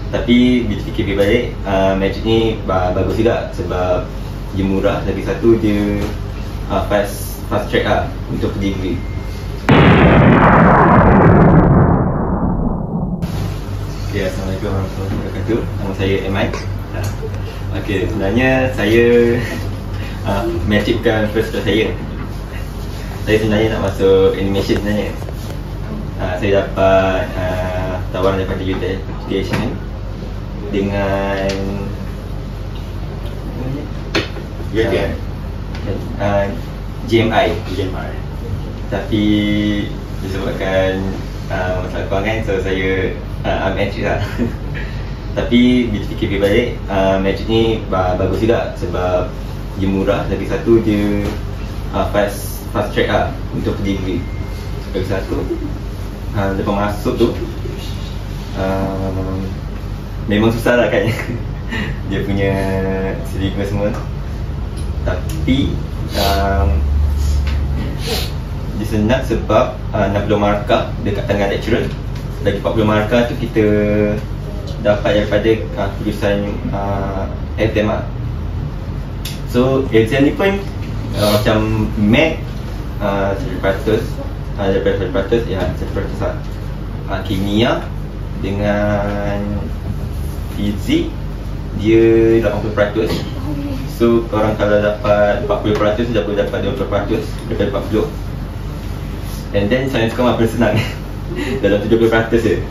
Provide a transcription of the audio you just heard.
Tapi bila fikir balik, Magic ni bagus juga sebab dia murah. Lagi satu dia fast track lah untuk delivery. Okay, Assalamualaikum warahmatullahi wabarakatuh. Nama saya Emai. Okay, sebenarnya saya Magic bukan first choice saya. Saya sebenarnya nak masuk animation sebenarnya. Saya dapat tawaran daripada Youth Education dengan GMI. Tapi disebabkan masalah kewangan, so saya ambil Magic lah. Tapi bila fikir balik, Magic ni bagus juga sebab dia murah. Lagi satu dia fast track lah untuk delivery. Lagi satu lepas masuk tu memang susah lah kan dia punya silibus semua. Tapi dia senang sebab 60 markah dekat tangan lecturer. Lagi 40 markah tu kita dapat daripada tulisan exam lah. So exam ni pun macam Math 100%, daripada 100%, ya 100% lah. Kimia dengan fizik dia 80%. So korang kalau dapat 40% dah boleh dapat 20% daripada 40. And then sains kau paling senang dalam 70% je.